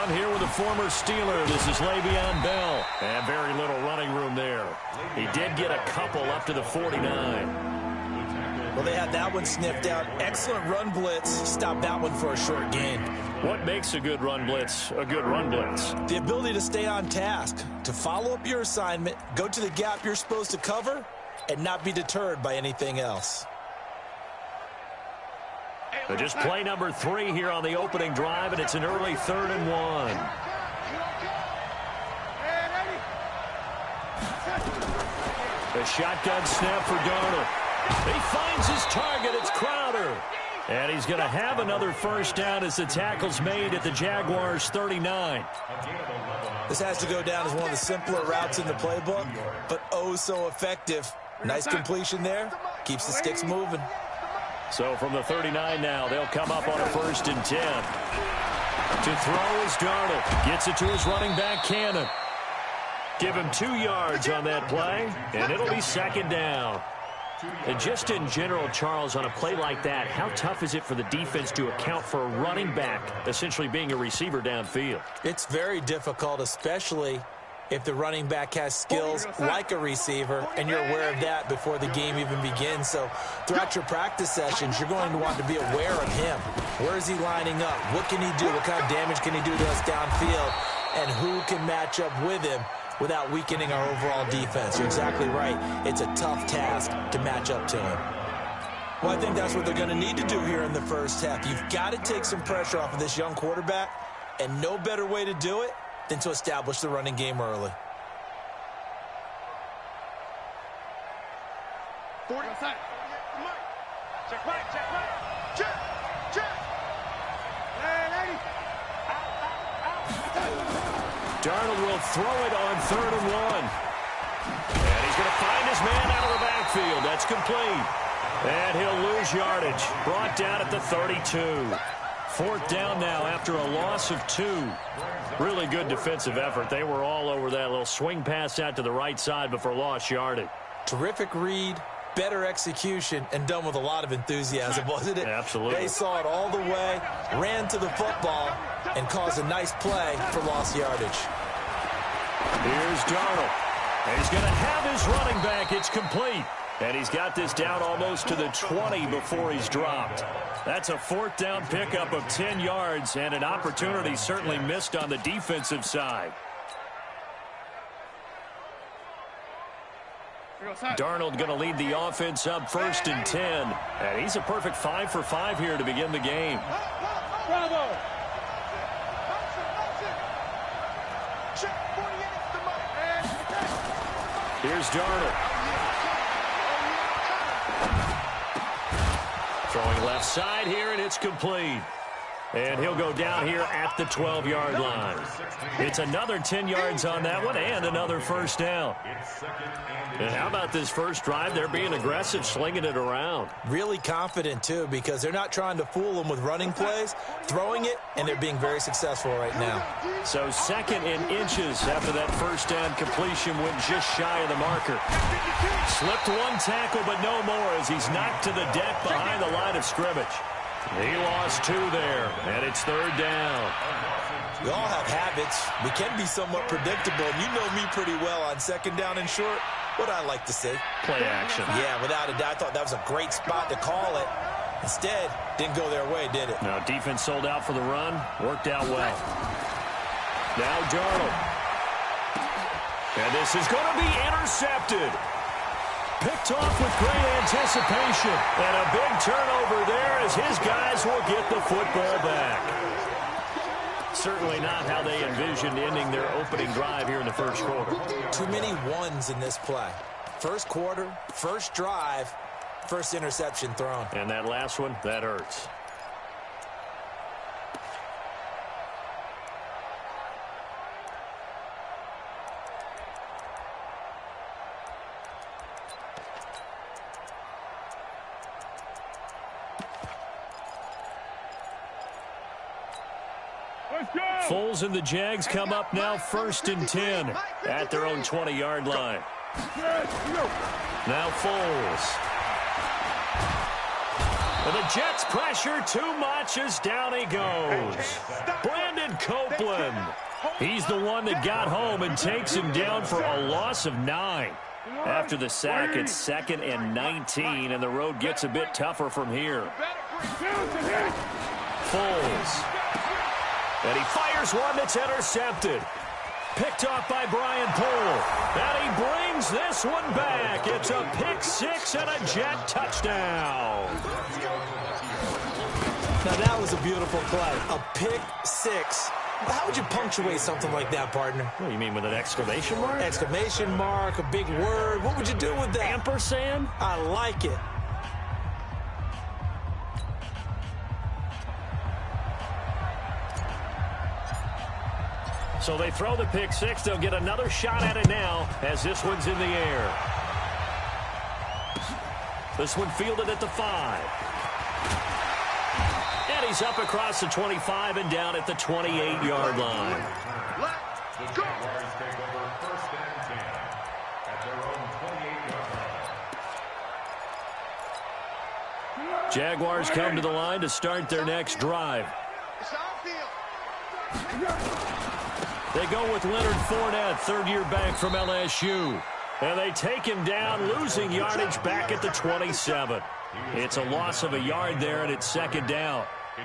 down here with a former Steeler. This is Le'Veon Bell. And very little running room there. He did get a couple up to the 49. Well, they had that one sniffed out. Excellent run blitz. Stopped that one for a short gain. What makes a good run blitz a good run blitz? The ability to stay on task, to follow up your assignment, go to the gap you're supposed to cover, and not be deterred by anything else. So just play number 3 here on the opening drive, and it's an early 3rd and 1. The shotgun snap for Darnold. He finds his target. It's Crowder. And he's going to have another first down as the tackle's made at the Jaguars' 39. This has to go down as one of the simpler routes in the playbook, but oh so effective. Nice completion there. Keeps the sticks moving. So from the 39 now, they'll come up on a 1st and 10. To throw is Darnold. Gets it to his running back, Cannon. Give him 2 yards on that play, and it'll be 2nd down. And just in general, Charles, on a play like that, how tough is it for the defense to account for a running back essentially being a receiver downfield? It's very difficult, especially if the running back has skills like a receiver, and you're aware of that before the game even begins. So throughout your practice sessions, you're going to want to be aware of him. Where is he lining up? What can he do? What kind of damage can he do to us downfield? And who can match up with him without weakening our overall defense? You're exactly right. It's a tough task to match up to him. Well, I think that's what they're going to need to do here in the first half. You've got to take some pressure off of this young quarterback, and no better way to do it than to establish the running game early. 40. Check right, check right. Check. And 80. Darnold will throw it on 3rd and 1. And he's going to find his man out of the backfield. That's complete. And he'll lose yardage. Brought down at the 32. 4th down now after a loss of 2. Really good defensive effort. They were all over that little swing pass out to the right side before lost yardage. Terrific read, better execution, and done with a lot of enthusiasm, wasn't it? Absolutely. They saw it all the way, ran to the football, and caused a nice play for lost yardage. Here's Darnold. And he's going to have his running back. It's complete. And he's got this down almost to the 20 before he's dropped. That's a 4th down pickup of 10 yards and an opportunity certainly missed on the defensive side. Darnold going to lead the offense up 1st and 10. And he's a perfect 5 for 5 here to begin the game. Bravo. Here's Darnold. Throwing left side here, and it's complete. And he'll go down here at the 12-yard line. It's another 10 yards on that one and another first down. And how about this first drive? They're being aggressive, slinging it around. Really confident, too, because they're not trying to fool them with running plays, throwing it, and they're being very successful right now. So 2nd in inches after that first down completion went just shy of the marker. Slipped one tackle, but no more as he's knocked to the deck behind the line of scrimmage. He lost 2 there, and it's 3rd down. We all have habits. We can be somewhat predictable, and you know me pretty well on 2nd down and short. What I like to say. Play action. Yeah, without a doubt. I thought that was a great spot to call it. Instead, didn't go their way, did it? Now, defense sold out for the run. Worked out well. Now, Darnold. And this is going to be intercepted. Picked off with great anticipation. And a big turnover there as his guys will get the football back. Certainly not how they envisioned ending their opening drive here in the first quarter. Too many ones in this play. First quarter, first drive, first interception thrown. And that last one, that hurts. Foles and the Jags come up now 1st and 10 at their own 20-yard line. Now Foles. And the Jets pressure too much as down he goes. Brandon Copeland. He's the one that got home and takes him down for a loss of 9. After the sack, it's 2nd and 19, and the road gets a bit tougher from here. Foles. And he fires one that's intercepted. Picked off by Brian Poole. And he brings this one back. It's a pick 6 and a Jet touchdown. Now that was a beautiful play. A pick 6. How would you punctuate something like that, partner? What do you mean, with an exclamation mark? Exclamation mark, a big word. What would you do with that? Ampersand? I like it. So they throw the pick 6. They'll get another shot at it now as this one's in the air. This one fielded at the 5. And he's up across the 25 and down at the 28-yard line. Let's go. Jaguars come to the line to start their next drive. They go with Leonard Fournette, third-year back from LSU. And they take him down, losing yardage back at the 27. It's a loss of a yard there, and it's 2nd down.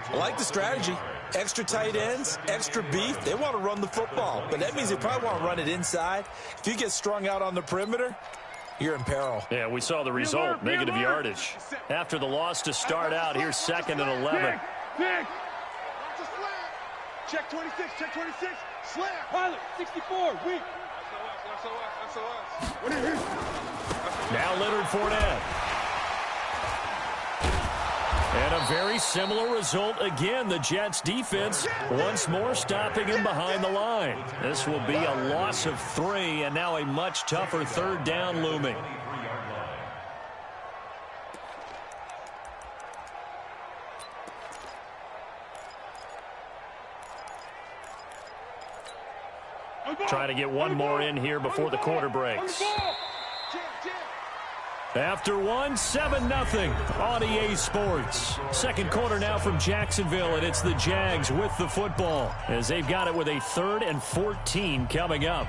I like the strategy. Extra tight ends, extra beef. They want to run the football, but that means they probably want to run it inside. If you get strung out on the perimeter, you're in peril. Yeah, we saw the result, negative yardage. After the loss to start out, here's 2nd and 11. Check 26, check 26. Slam. Pilot, 64, weak. Now Leonard Fournette. And a very similar result again. The Jets defense once more stopping him behind the line. This will be a loss of 3, and now a much tougher 3rd down looming. Trying to get one more in here before the quarter breaks. After 1, 7-0 on EA Sports. Second quarter now from Jacksonville, and it's the Jags with the football as they've got it with a 3rd and 14 coming up.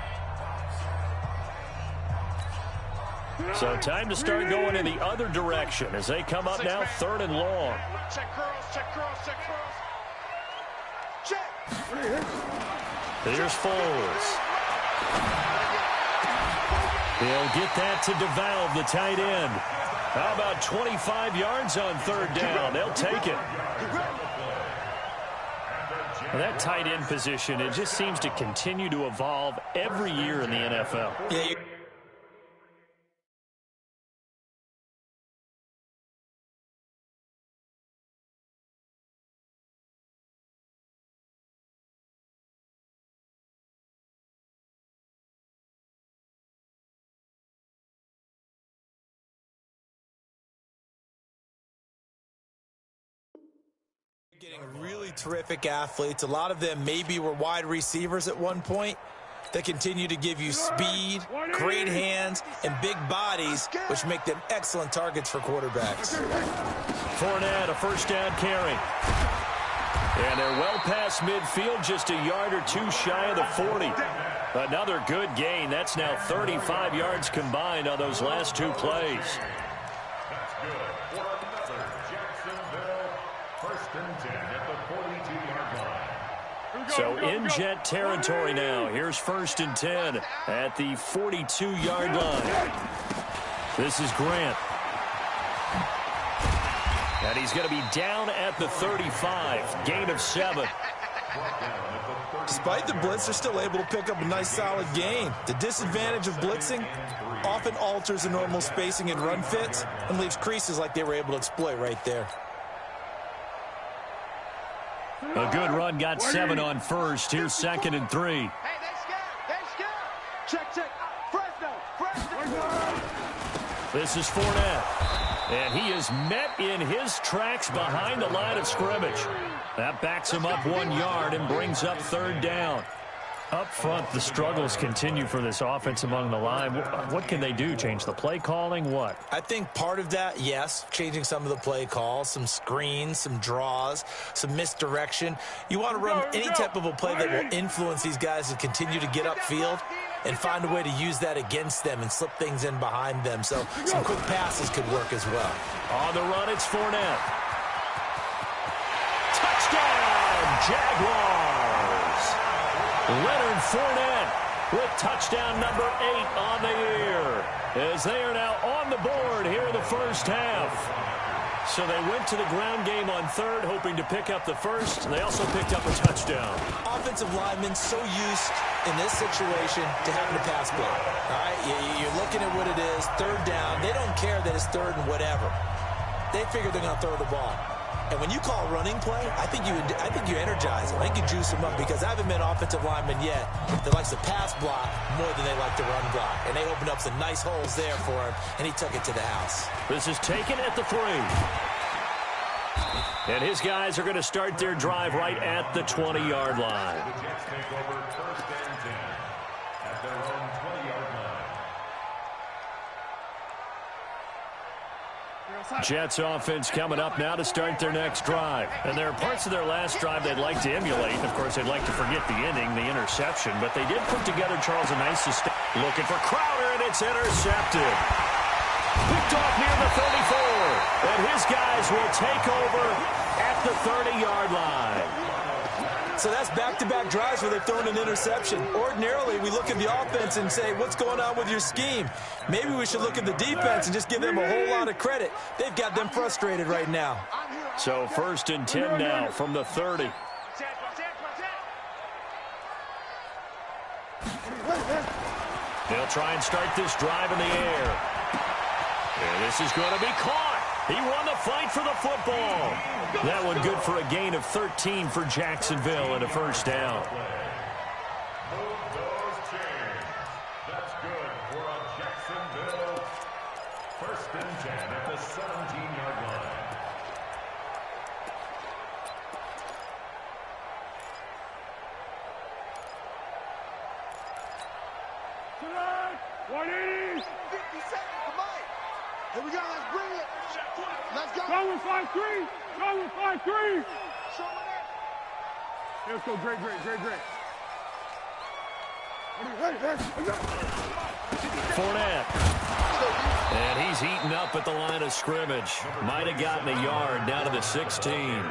So time to start going in the other direction as they come up now 3rd and long. Check curls, check curls, check curls. Check. Here's Foles. He'll get that to DeValve, the tight end. How about 25 yards on 3rd down? They'll take it. Well, that tight end position, it just seems to continue to evolve every year in the NFL. Yeah, getting really terrific athletes. A lot of them maybe were wide receivers at one point. They continue to give you speed, great hands, and big bodies, which make them excellent targets for quarterbacks. Fournette, a 1st down carry. And they're well past midfield, just a yard or 2 shy of the 40. Another good gain. That's now 35 yards combined on those last 2 plays. So in Jet territory now. Here's 1st and 10 at the 42-yard line. This is Grant. And he's going to be down at the 35. Gain of 7. Despite the blitz, they're still able to pick up a nice, solid gain. The disadvantage of blitzing often alters the normal spacing and run fits and leaves creases like they were able to exploit right there. A good run, got 7 on 1st. Here's 2nd and 3. Hey, they scared. Check, check. Fresno. This is Fournette. And he is met in his tracks behind the line of scrimmage. That backs him up 1 yard and brings up 3rd down. Up front, the struggles continue for this offense among the line. What can they do? Change the play calling? What? I think part of that, yes, changing some of the play calls, some screens, some draws, some misdirection. You want to run any type of a play that will influence these guys to continue to get upfield and find a way to use that against them and slip things in behind them. So some quick passes could work as well. On the run, it's Fournette. Touchdown, Jaguars! Leonard Fournette with touchdown number 8 on the year, as they are now on the board here in the first half. So they went to the ground game on third, hoping to pick up the first. They also picked up a touchdown. Offensive linemen so used in this situation to having a pass block. All right, you're looking at what it is, third down. They don't care that it's third and whatever. They figure they're going to throw the ball. And when you call a running play, I think you energize them. I think you juice them up, because I haven't met an offensive lineman yet that likes to pass block more than they like to run block. And they opened up some nice holes there for him, and he took it to the house. This is taken at the 3. And his guys are going to start their drive right at the 20-yard line. Jets offense coming up now to start their next drive. And there are parts of their last drive they'd like to emulate. Of course, they'd like to forget the inning, the interception. But they did put together, Charles, a nice sustain. Looking for Crowder, and it's intercepted. Picked off near the 34. And his guys will take over at the 30-yard line. So that's back-to-back drives where they've thrown an interception. Ordinarily, we look at the offense and say, what's going on with your scheme? Maybe we should look at the defense and just give them a whole lot of credit. They've got them frustrated right now. So 1st and 10 now from the 30. They'll try and start this drive in the air. And this is going to be caught. He won the fight for the football. That one good for a gain of 13 for Jacksonville and a first down. That's good for a Jacksonville 1st and 10 at the 17-yard line. Tonight, 180. 50 seconds, come on. Here we go, let's bring it. Let's go. Go with 5-3. Go with 5-3. Show it up. Let's go, great. Fournette. And he's heating up at the line of scrimmage. Might have gotten a yard down to the 16.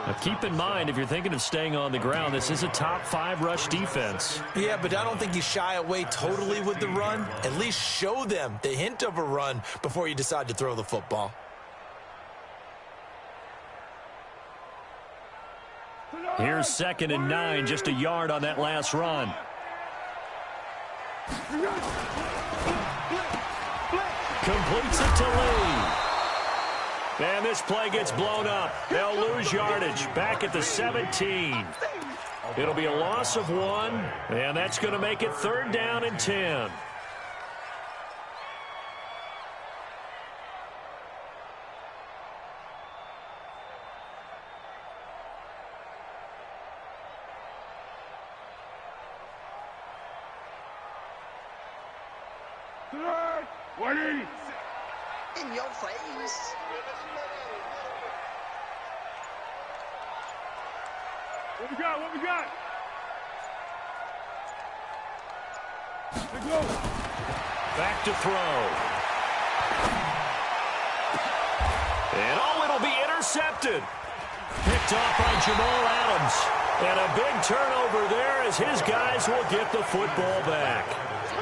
Now keep in mind, if you're thinking of staying on the ground, this is a top 5 rush defense. Yeah, but I don't think you shy away totally with the run. At least show them the hint of a run before you decide to throw the football. Here's 2nd and 9, just a yard on that last run. Completes it to Lee. And this play gets blown up. They'll lose yardage back at the 17. It'll be a loss of 1, and that's going to make it 3rd down and 10. Tonight, 180. In your face. What we got? Let's go. Back to throw. And it'll be intercepted. Picked off by Jamal Adams. And a big turnover there as his guys will get the football back.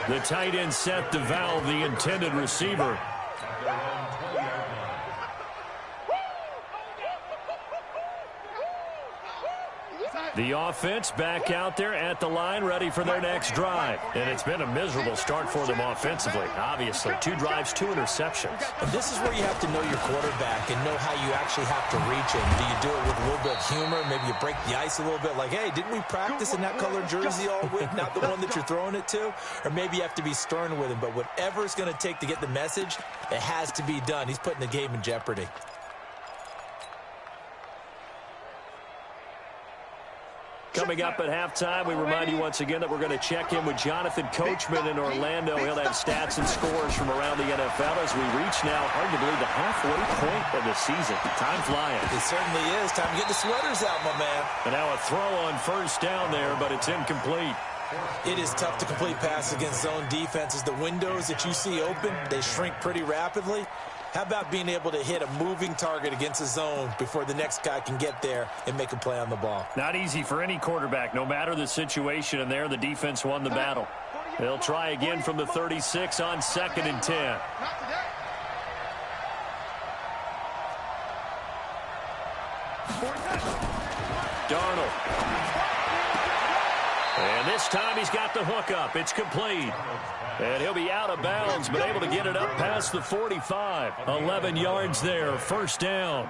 The tight end set to valve the intended receiver. The offense back out there at the line, ready for their next drive. And it's been a miserable start for them offensively. Obviously, 2 drives, 2 interceptions. And this is where you have to know your quarterback and know how you actually have to reach him. Do you do it with a little bit of humor? Maybe you break the ice a little bit, like, hey, didn't we practice in that colored jersey all week, not the one that you're throwing it to? Or maybe you have to be stern with him. But whatever it's going to take to get the message, it has to be done. He's putting the game in jeopardy. Coming up at halftime, we remind you once again that we're going to check in with Jonathan Coachman in Orlando. He'll have stats and scores from around the NFL as we reach now, hard to believe, the halfway point of the season. Time flying. It certainly is. Time to get the sweaters out, my man. And now a throw on first down there, but it's incomplete. It is tough to complete passes against zone defenses. The windows that you see open, they shrink pretty rapidly. How about being able to hit a moving target against a zone before the next guy can get there and make a play on the ball? Not easy for any quarterback, no matter the situation, and there the defense won the battle. They'll try again from the 36 on 2nd and 10. Darnold. And this time he's got the hook up. It's complete. And he'll be out of bounds, but able to get it up past the 45. 11 yards there, first down.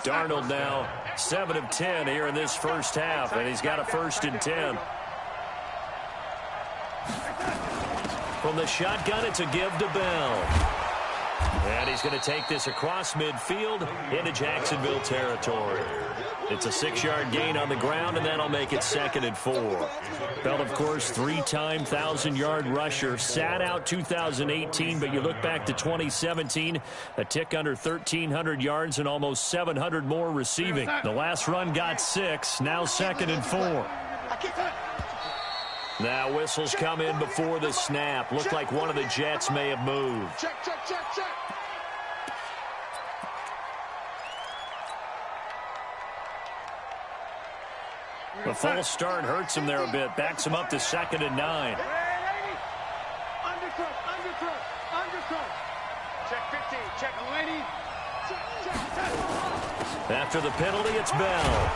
Darnold now 7 of 10 here in this first half, and he's got a 1st and 10. From the shotgun, it's a give to Bell. And he's going to take this across midfield into Jacksonville territory. It's a 6-yard gain on the ground, and that'll make it 2nd and 4. Bell, of course, 3-time 1,000-yard rusher. Sat out 2018, but you look back to 2017, a tick under 1,300 yards and almost 700 more receiving. The last run got 6, now 2nd and 4. Now whistles come in before the snap. Looked like one of the Jets may have moved. Check. The false start hurts him there a bit. Backs him up to 2nd and 9. Undercut. Check 15. Check, lady. Check. After the penalty, it's Bell.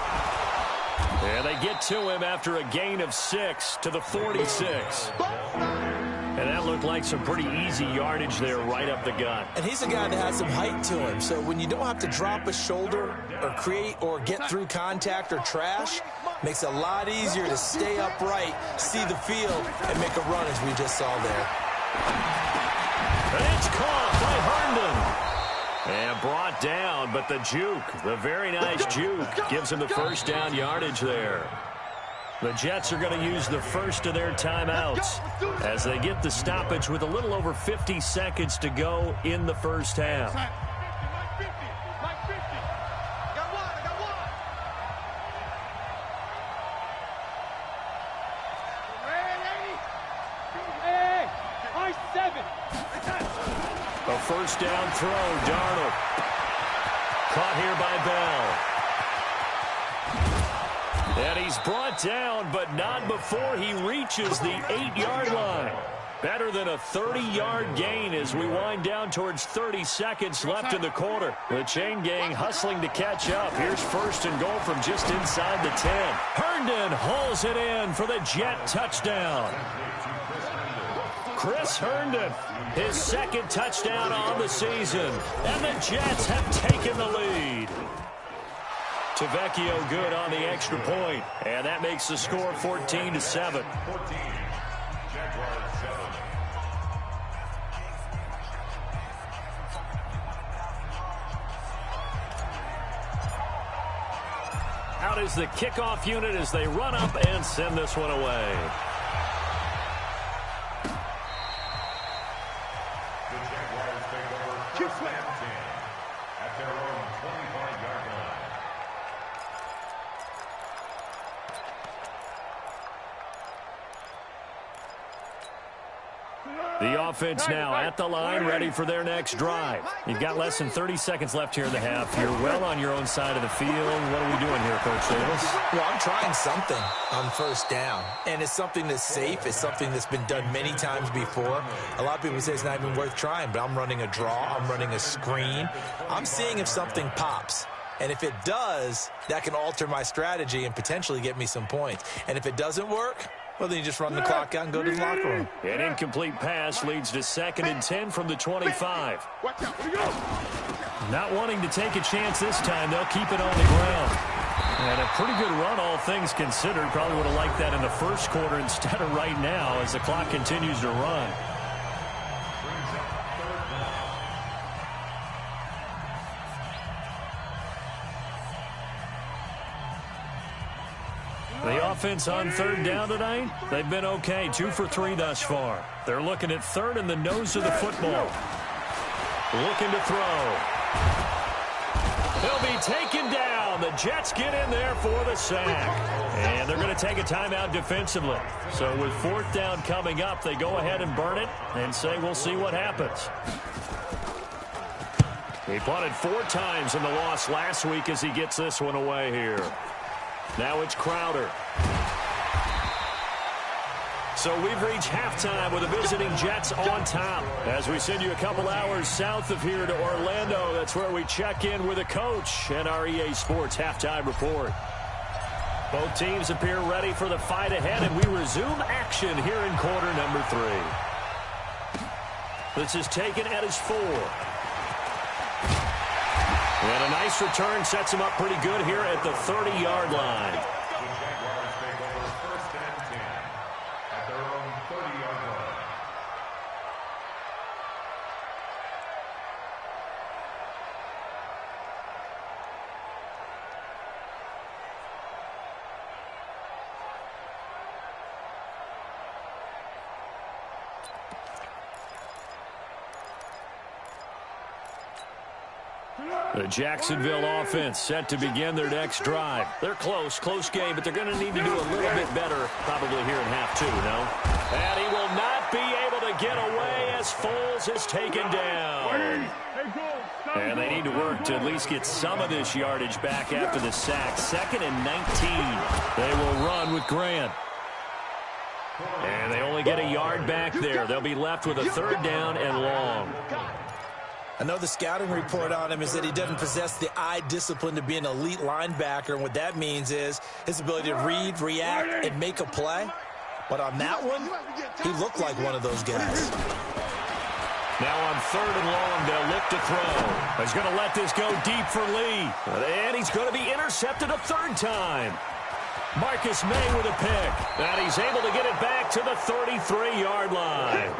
And they get to him after a gain of 6 to the 46. And that looked like some pretty easy yardage there right up the gut. And he's a guy that has some height to him. So when you don't have to drop a shoulder or create or get through contact or trash, makes it a lot easier to stay upright, see the field, and make a run as we just saw there. And it's caught by Herndon. And brought down, but the juke, the very nice juke, gives him the first down yardage there. The Jets are going to use the first of their timeouts as they get the stoppage with a little over 50 seconds to go in the first half. A first down throw, Darnold. Caught here by Bell. And he's brought down, but not before he reaches the 8-yard line. Better than a 30-yard gain as we wind down towards 30 seconds left in the quarter. The chain gang hustling to catch up. Here's 1st and goal from just inside the 10. Herndon hauls it in for the Jet touchdown. Chris Herndon, his 2nd touchdown on the season. And the Jets have taken the lead. Tavecchio good on the extra point, and that makes the score 14-7. Out is the kickoff unit as they run up and send this one away. At their own 25-yard line. The offense now at the line, ready for their next drive. You've got less than 30 seconds left here in the half. You're well on your own side of the field. What are we doing here, Coach Davis? Well, I'm trying something on first down, and it's something that's safe. It's something that's been done many times before. A lot of people say it's not even worth trying, but I'm running a draw. I'm running a screen. I'm seeing if something pops. And if it does, that can alter my strategy and potentially get me some points. And if it doesn't work, well, then you just run the clock out and go to the locker room. An incomplete pass leads to 2nd and 10 from the 25. Not wanting to take a chance this time, they'll keep it on the ground. And a pretty good run, all things considered. Probably would have liked that in the first quarter instead of right now as the clock continues to run. offense on third down tonight? They've been okay, 2 for 3 thus far. They're looking at third in the nose of the football. Looking to throw. He'll be taken down. The Jets get in there for the sack. And they're going to take a timeout defensively. So with fourth down coming up, they go ahead and burn it and say we'll see what happens. He punted 4 times in the loss last week as he gets this one away here. Now it's Crowder. So we've reached halftime with the visiting Jets on top. As we send you a couple hours south of here to Orlando, that's where we check in with the coach and our EA Sports halftime report. Both teams appear ready for the fight ahead, and we resume action here in quarter number 3. This is taken at his 4. And a nice return sets him up pretty good here at the 30-yard line. The Jacksonville offense set to begin their next drive. They're close game, but they're going to need to do a little bit better probably here in half 2, no? And he will not be able to get away as Foles is taken down. And they need to work to at least get some of this yardage back after the sack. 2nd and 19. They will run with Grant. And they only get a yard back there. They'll be left with a 3rd down and long. I know the scouting report on him is that he doesn't possess the eye discipline to be an elite linebacker, and what that means is his ability to read, react, and make a play. But on that one, he looked like one of those guys. Now on 3rd and long, they'll look to throw. He's going to let this go deep for Lee. And he's going to be intercepted a 3rd time. Marcus May with a pick. And he's able to get it back to the 33-yard line.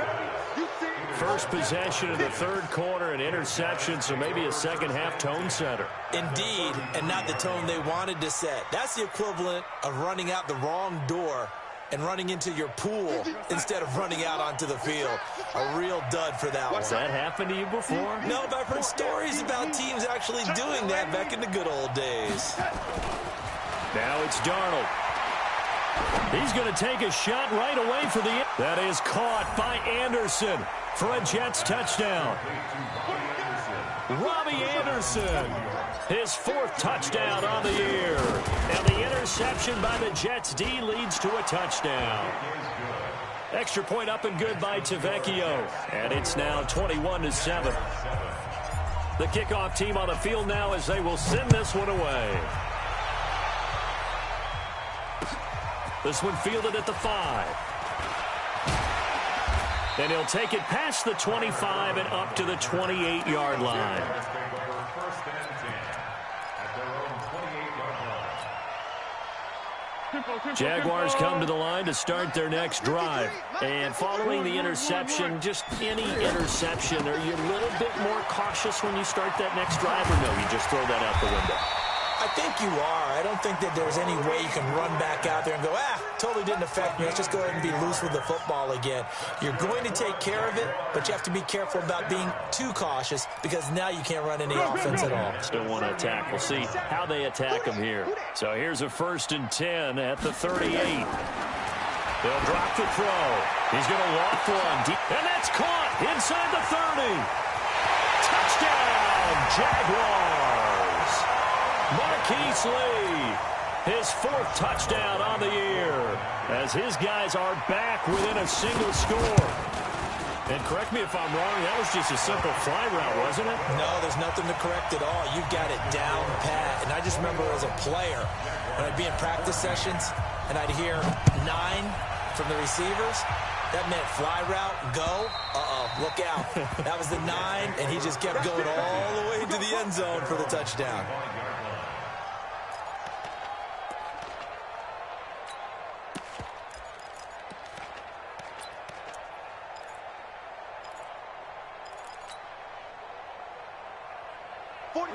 First possession of the 3rd quarter, an interception, so maybe a second-half tone setter. Indeed, and not the tone they wanted to set. That's the equivalent of running out the wrong door and running into your pool instead of running out onto the field. A real dud for that one. Has that happened to you before? No, but I've heard stories about teams actually doing that back in the good old days. Now it's Darnold. He's going to take a shot right away for the... That is caught by Anderson for a Jets touchdown. Robbie Anderson, his 4th touchdown on the year. And the interception by the Jets D leads to a touchdown. Extra point up and good by Tavecchio. And it's now 21-7. The kickoff team on the field now as they will send this one away. This one fielded at the 5. And he'll take it past the 25 and up to the 28-yard line. Jaguars come to the line to start their next drive. And following the interception, just any interception, are you a little bit more cautious when you start that next drive, or no, you just throw that out the window? I think you are. I don't think that there's any way you can run back out there and go, totally didn't affect me. Let's just go ahead and be loose with the football again. You're going to take care of it, but you have to be careful about being too cautious because now you can't run any offense at all. Still want to attack. We'll see how they attack them here. So here's a 1st and 10 at the 38. They'll drop the throw. He's going to walk one deep, and that's caught inside the 30. Touchdown, Jaguars. Marquise Lee, his 4th touchdown on the year, as his guys are back within a single score. And correct me if I'm wrong, that was just a simple fly route, wasn't it? No, there's nothing to correct at all. You've got it down pat. And I just remember as a player, when I'd be in practice sessions, and I'd hear 9 from the receivers, that meant fly route, go, look out. That was the 9, and he just kept going all the way to the end zone for the touchdown.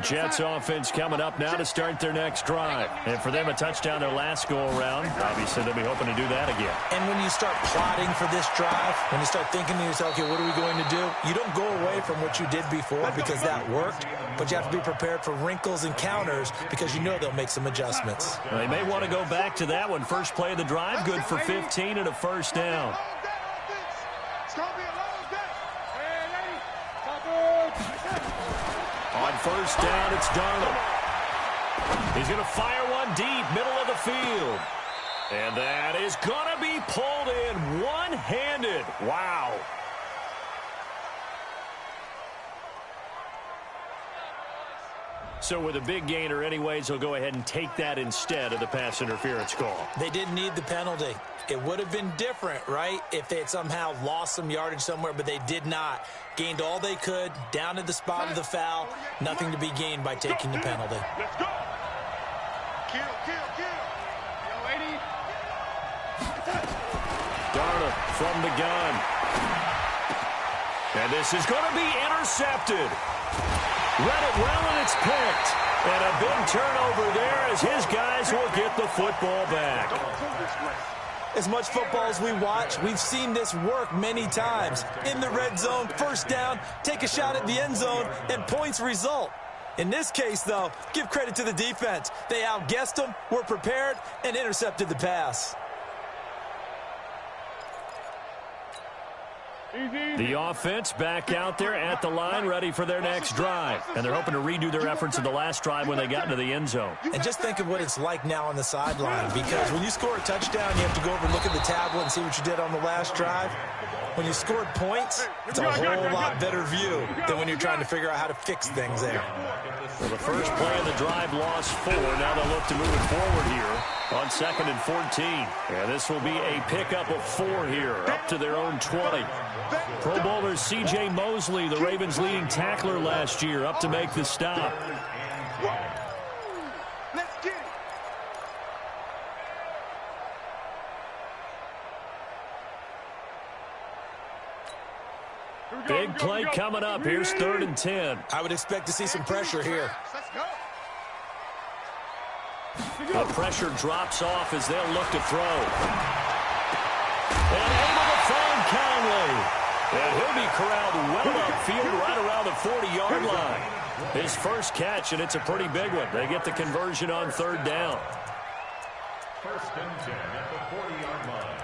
Jets offense coming up now to start their next drive. And for them, a touchdown their last go-around. Obviously, they'll be hoping to do that again. And when you start plotting for this drive, when you start thinking to yourself, okay, what are we going to do? You don't go away from what you did before because that worked, but you have to be prepared for wrinkles and counters because you know they'll make some adjustments. Well, they may want to go back to that one. First play of the drive, good for 15 and a first down. On first down, it's Darnold. He's going to fire one deep, middle of the field. And that is going to be pulled in one-handed. Wow. So with a big gainer anyways, he'll go ahead and take that instead of the pass interference call. They didn't need the penalty. It would have been different, right, if they had somehow lost some yardage somewhere, but they did not. Gained all they could, down to the spot of the foul. Nothing to be gained by taking the penalty. Let's go. Kill. Yo, 80. Darnold from the gun. And this is going to be intercepted. Read it well, and it's picked. And a big turnover there as his guys will get the football back. As much football as we watch, we've seen this work many times. In the red zone, first down, take a shot at the end zone, and points result. In this case, though, give credit to the defense. They outguessed them, were prepared, and intercepted the pass. The offense back out there at the line, ready for their next drive. And they're hoping to redo their efforts in the last drive when they got into the end zone. And just think of what it's like now on the sideline, because when you score a touchdown, you have to go over and look at the tablet and see what you did on the last drive. When you scored points, it's a whole lot better view than when you're trying to figure out how to fix things there. Well, the first play of the drive lost 4. Now they'll look to move it forward here on 2nd and 14. And this will be a pickup of 4 here, up to their own 20. Pro Bowler C.J. Mosley, the Ravens' leading tackler last year, up to make the stop. Let's get it. Big play coming up. Here's 3rd and 10. I would expect to see some pressure here. Let's go. The pressure drops off as they'll look to throw. And able to find Conley. And he'll be corralled well upfield right around the 40-yard line. His first catch, and it's a pretty big one. They get the conversion on 3rd down. 1st and 10 at the 40-yard line.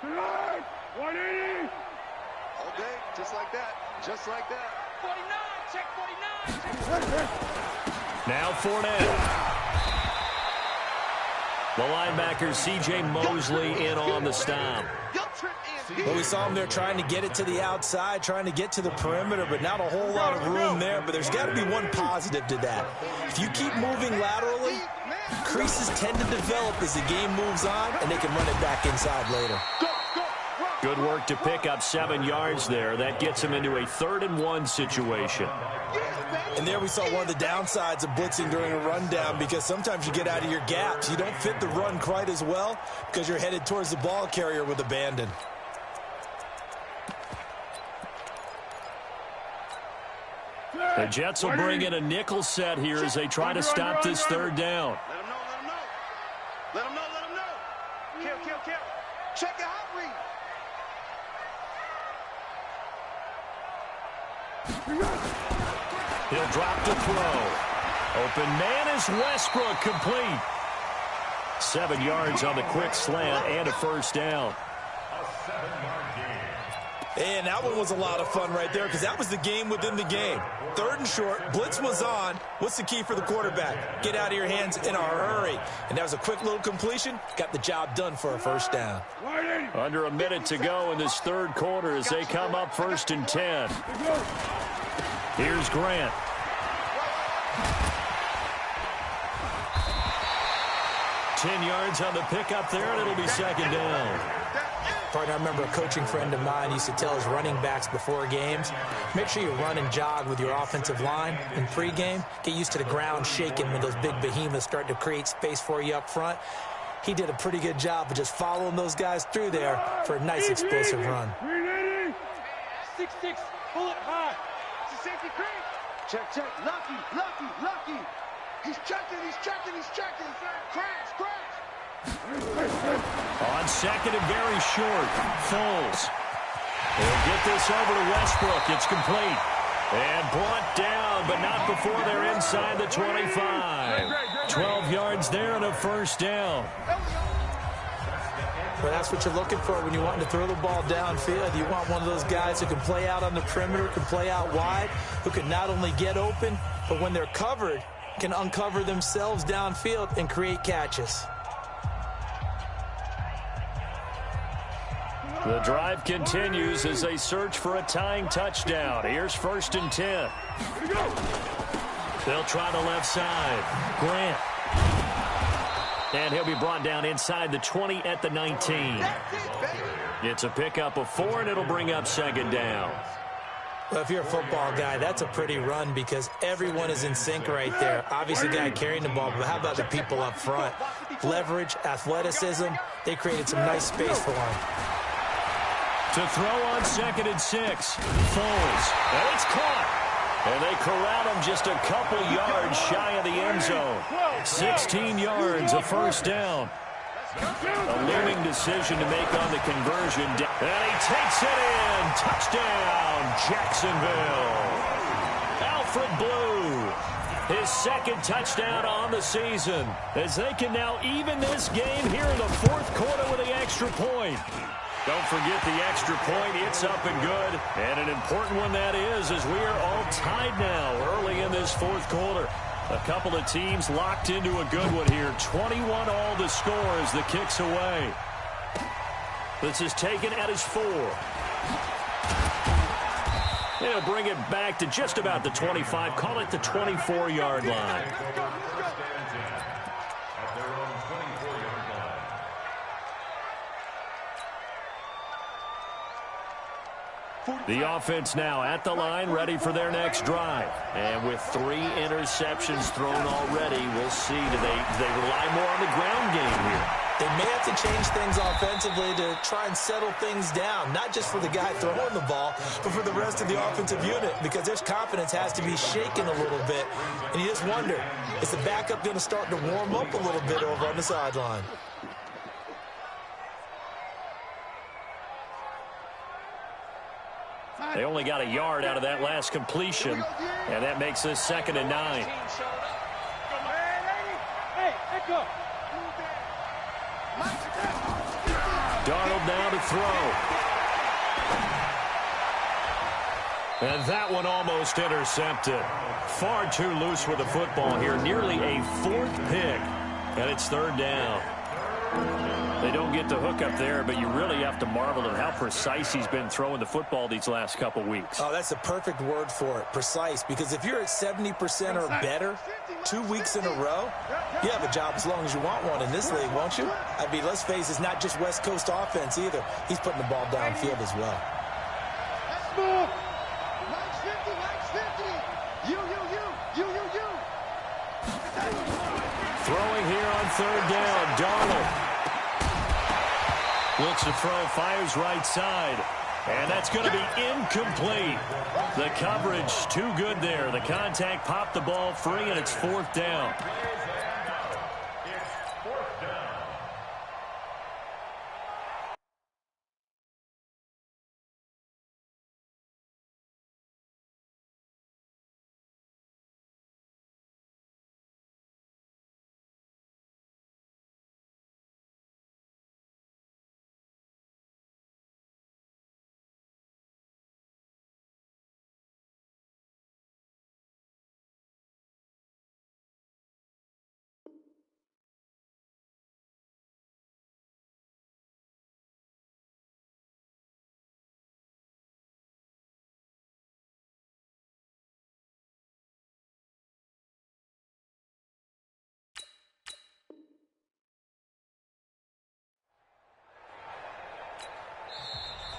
Tonight, 180. All day, just like that. Just like that. 49, check 49. Now Fournette. The linebacker C.J. Mosley in on the stop. Well, we saw him there trying to get it to the outside, trying to get to the perimeter, but not a whole lot of room there. But there's got to be one positive to that. If you keep moving laterally, creases tend to develop as the game moves on, and they can run it back inside later. Good work to pick up 7 yards there. That gets him into a 3rd and 1 situation. And there we saw one of the downsides of blitzing during a rundown, because sometimes you get out of your gaps. You don't fit the run quite as well because you're headed towards the ball carrier with abandon. The Jets will bring in a nickel set here as they try to stop this 3rd down. Let him know. Kill. Check your hot read. He'll drop to throw. Open man is Westbrook, complete. 7 yards on the quick slant and a first down. A 7-yard gain. And that one was a lot of fun right there, because that was the game within the game. 3rd and short, blitz was on. What's the key for the quarterback? Get out of your hands in a hurry. And that was a quick little completion. Got the job done for a first down. Under a minute to go in this 3rd quarter as they come up 1st and 10. Here's Grant. "10 yards on the pickup there, and it'll be 2nd down. Partner, I remember a coaching friend of mine used to tell his running backs before games, make sure you run and jog with your offensive line in pregame. Get used to the ground shaking when those big behemoths start to create space for you up front. He did a pretty good job of just following those guys through there for a nice explosive run. 6-6, pull it high. It's a safety creep. Check, check. Lucky, lucky, lucky. He's checking, he's checking, he's checking. Crash, crash. On second and very short, Foles. They'll get this over to Westbrook. It's complete. And brought down, but not before they're inside the 25. 12 yards there and a first down. Well, that's what you're looking for when you want to throw the ball downfield. You want one of those guys who can play out on the perimeter, can play out wide, who can not only get open, but when they're covered, can uncover themselves downfield and create catches. The drive continues as they search for a tying touchdown. Here's 1st and 10. They'll try the left side. Grant. And he'll be brought down inside the 20 at the 19. It's a pickup of 4, and it'll bring up 2nd down. Well, if you're a football guy, that's a pretty run because everyone is in sync right there. Obviously, the guy carrying the ball, but how about the people up front? Leverage, athleticism, they created some nice space for him. To throw on 2nd and 6. Foles. And it's caught. And they corral him just a couple yards shy of the end zone. 16 yards, a first down. A looming decision to make on the conversion. And he takes it in. Touchdown, Jacksonville. Alfred Blue, his 2nd touchdown on the season, as they can now even this game here in the 4th quarter with the extra point. Don't forget the extra point. It's up and good. And an important one that is, as we are all tied now early in this 4th quarter. A couple of teams locked into a good one here. 21 all the score as the kick's away. This is taken at his 4. They'll bring it back to just about the 25. Call it the 24-yard line. The offense now at the line, ready for their next drive. And with 3 interceptions thrown already, we'll see. Do they rely more on the ground game here? They may have to change things offensively to try and settle things down, not just for the guy throwing the ball, but for the rest of the offensive unit, because their confidence has to be shaken a little bit. And you just wonder, is the backup going to start to warm up a little bit over on the sideline? They only got a yard out of that last completion, and that makes this 2nd and 9. Darnold now to throw. And that one almost intercepted. Far too loose with the football here. Nearly a 4th pick, and it's 3rd down. They don't get the hook up there, but you really have to marvel at how precise he's been throwing the football these last couple weeks. Oh, that's the perfect word for it, precise, because if you're at 70% or better 2 weeks in a row, you have a job as long as you want one in this league, won't you? I mean, let's face it, it's not just West Coast offense either. He's putting the ball downfield as well. Throwing here on 3rd down, Darnold. Looks to throw, fires right side. And that's going to be incomplete. The coverage too good there. The contact popped the ball free, and it's 4th down.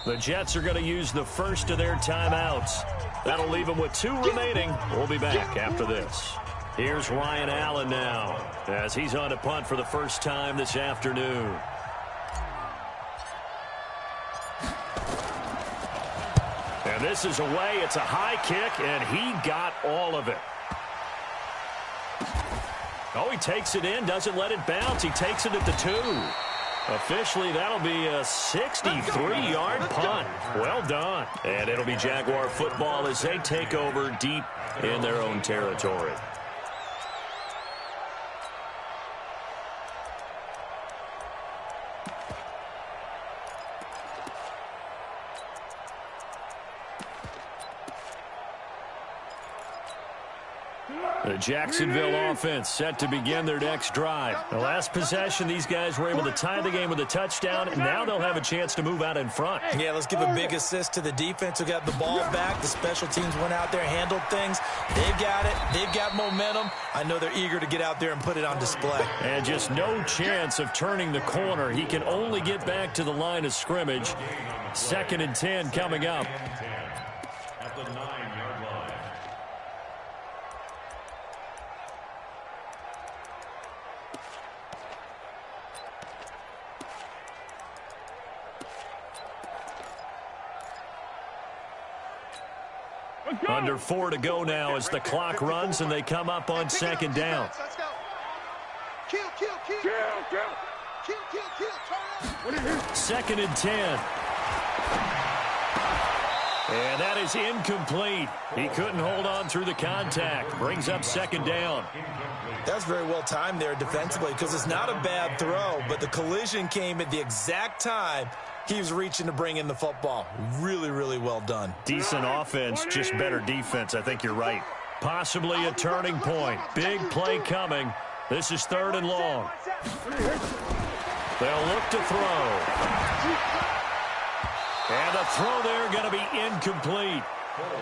The Jets are going to use the first of their timeouts. That'll leave them with 2 remaining. We'll be back after this. Here's Ryan Allen now as he's on to punt for the first time this afternoon. And this is away. It's a high kick, and he got all of it. Oh, he takes it in, doesn't let it bounce. He takes it at the 2. Officially, that'll be a 63-yard punt. Well done. And it'll be Jaguar football as they take over deep in their own territory. The Jacksonville offense set to begin their next drive. The last possession, these guys were able to tie the game with a touchdown, and now they'll have a chance to move out in front. Yeah, let's give a big assist to the defense who got the ball back. The special teams went out there, handled things. They've got it. They've got momentum. I know they're eager to get out there and put it on display. And just no chance of turning the corner. He can only get back to the line of scrimmage. 2nd and 10 coming up. At the 9-yard line. Under 4 to go now as the clock runs and they come up on 2nd down. Let's go. Kill. 2nd and 10. And that is incomplete. He couldn't hold on through the contact. Brings up 2nd down. That's very well timed there defensively because it's not a bad throw, but the collision came at the exact time he was reaching to bring in the football. Really, really well done. Decent offense, just better defense. I think you're right. Possibly a turning point. Big play coming. This is 3rd and long. They'll look to throw. And the throw there going to be incomplete.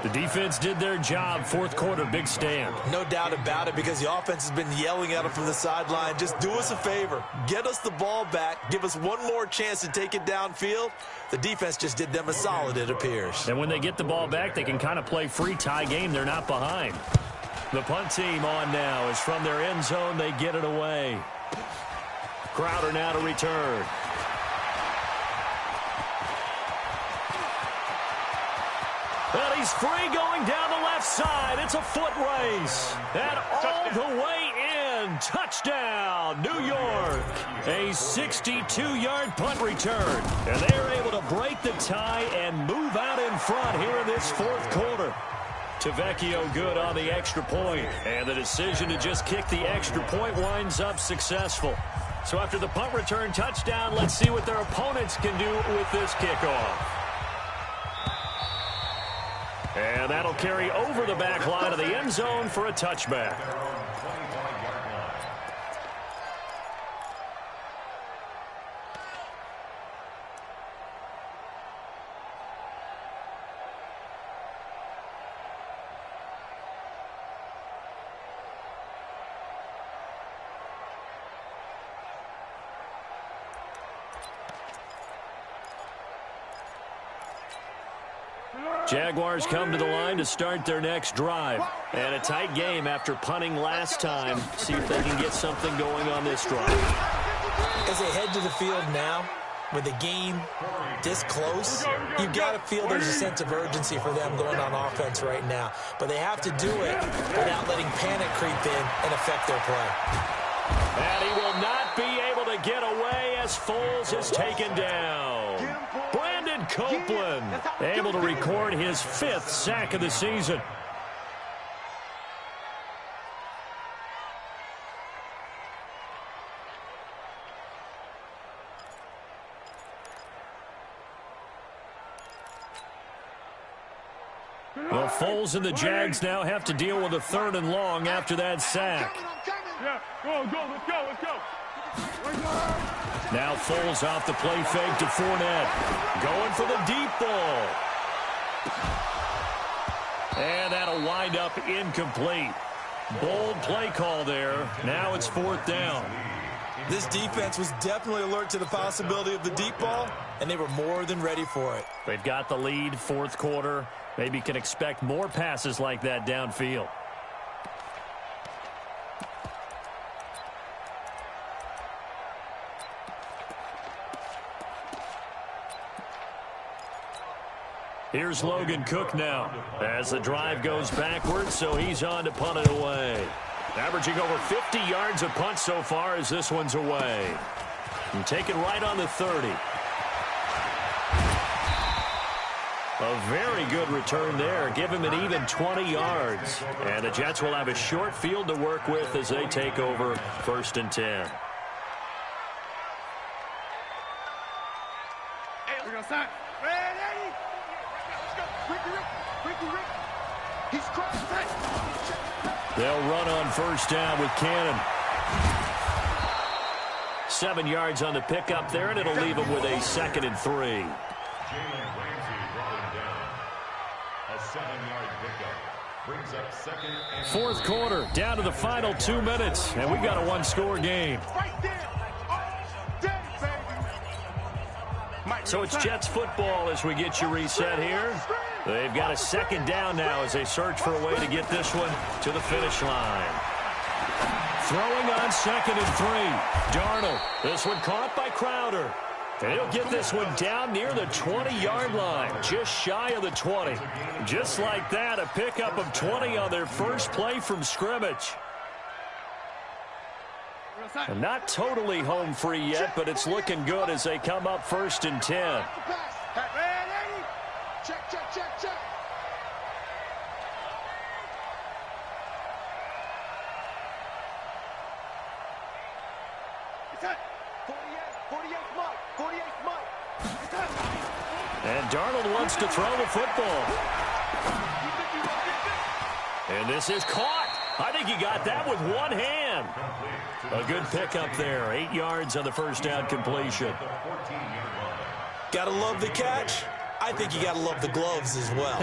The defense did their job. 4th quarter, big stand. No doubt about it because the offense has been yelling at them from the sideline. Just do us a favor. Get us the ball back. Give us one more chance to take it downfield. The defense just did them a solid, it appears. And when they get the ball back, they can kind of play free tie game. They're not behind. The punt team on now is from their end zone. They get it away. Crowder now to return. Well, he's free going down the left side. It's a foot race. And all the way in. Touchdown, New York. A 62-yard punt return. And they're able to break the tie and move out in front here in this 4th quarter. Tavecchio good on the extra point. And the decision to just kick the extra point winds up successful. So after the punt return touchdown, let's see what their opponents can do with this kickoff. And that'll carry over the back line of the end zone for a touchback. Jaguars come to the line to start their next drive. And a tight game after punting last time. See if they can get something going on this drive. As they head to the field now, with the game this close, you've got to feel there's a sense of urgency for them going on offense right now. But they have to do it without letting panic creep in and affect their play. And he will not be able to get away as Foles is taken down. Copeland able to record his 5th sack of the season. Well, Foles and the Jags now have to deal with a 3rd and long after that sack. Yeah, let's go. Now Foles off the play fake to Fournette. Going for the deep ball. And that'll wind up incomplete. Bold play call there. Now it's 4th down. This defense was definitely alert to the possibility of the deep ball, and they were more than ready for it. They've got the lead, fourth quarter. Maybe can expect more passes like that downfield. Here's Logan Cook now as the drive goes backwards, so he's on to punt it away. Averaging over 50 yards a punt so far as this one's away. And take it right on the 30. A very good return there. Give him an even 20 yards. And the Jets will have a short field to work with as they take over 1st and 10. We're going to start. They'll run on 1st down with Cannon. 7 yards on the pickup there, and it'll leave them with a 2nd and 3. A 7-yard pickup brings up 2nd and 4th quarter, down to the final 2 minutes, and we've got a one-score game. So it's Jets football as we get you reset here. They've got a 2nd down now as they search for a way to get this one to the finish line. Throwing on 2nd and 3. Darnold. This one caught by Crowder. And he'll get this one down near the 20-yard line, just shy of the 20. Just like that, a pickup of 20 on their first play from scrimmage. And not totally home free yet, but it's looking good as they come up 1st and 10. Check, check, check, check. It's it. 48 Mike. 48 Mike. It's it. And Darnold wants to throw the football. And this is caught. I think he got that with one hand. A good pickup there. 8 yards on the 1st down completion. Gotta love the catch. I think you gotta love the gloves as well.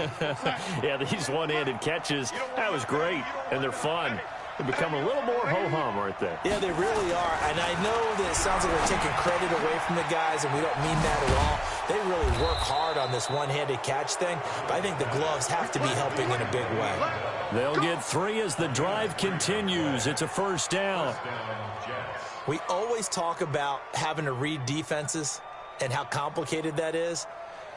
Yeah, these one-handed catches, that was great, and they're fun. They become a little more ho-hum, aren't they? Yeah, they really are. And I know that it sounds like we're taking credit away from the guys, and we don't mean that at all. They really work hard on this one-handed catch thing, but I think the gloves have to be helping in a big way. They'll get 3 as the drive continues. It's a 1st down. We always talk about having to read defenses and how complicated that is.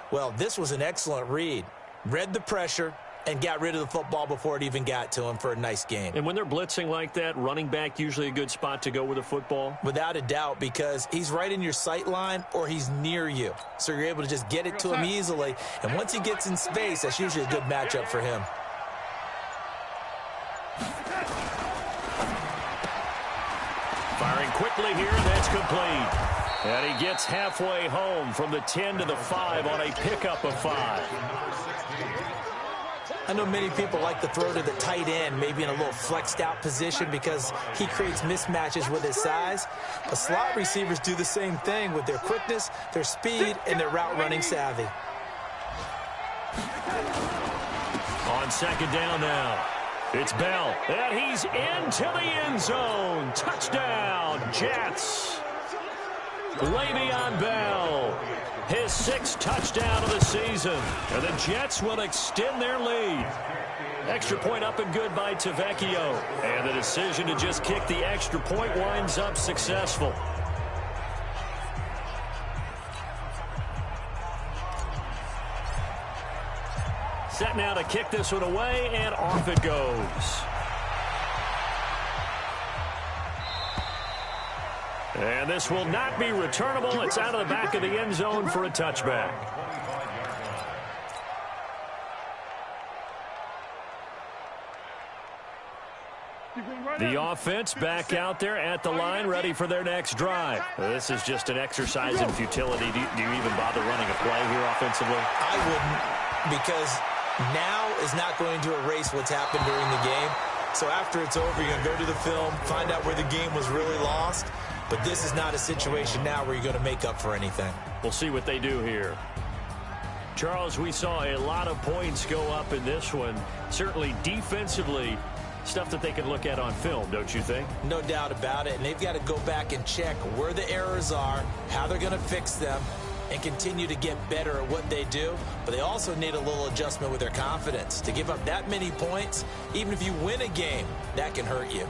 Well, this was an excellent read. Read the pressure and got rid of the football before it even got to him for a nice game. And when they're blitzing like that, running back usually a good spot to go with the football? Without a doubt, because he's right in your sight line or he's near you. So you're able to just get it to him easily. And once he gets in space, that's usually a good matchup for him. Firing quickly here, that's complete. And he gets halfway home from the 10 to the 5 on a pickup of 5. I know many people like to throw to the tight end, maybe in a little flexed out position because he creates mismatches with his size. But slot receivers do the same thing with their quickness, their speed, and their route running savvy. On 2nd down now, it's Bell, and he's into the end zone. Touchdown, Jets. Le'Veon Bell, his 6th touchdown of the season. And the Jets will extend their lead. Extra point up and good by Tavecchio. And the decision to just kick the extra point winds up successful. Set now to kick this one away, and off it goes. And this will not be returnable. It's out of the back of the end zone for a touchback. The offense back out there at the line, ready for their next drive. This is just an exercise in futility. Do you even bother running a play here offensively? I wouldn't, because now is not going to erase what's happened during the game. So after it's over, you're going to go to the film, find out where the game was really lost. But this is not a situation now where you're going to make up for anything. We'll see what they do here. Charles, we saw a lot of points go up in this one. Certainly defensively, Stuff that they can look at on film, don't you think? No doubt about it. And they've got to go back and check where the errors are, how they're going to fix them, and continue to get better at what they do. But they also need a little adjustment with their confidence. To give up that many points, even if you win a game, that can hurt you.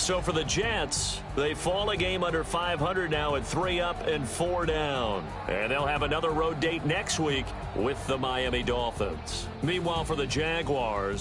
So for the Jets, they fall a game under 500 now at 3 up and 4 down. And they'll have another road date next week with the Miami Dolphins. Meanwhile, for the Jaguars,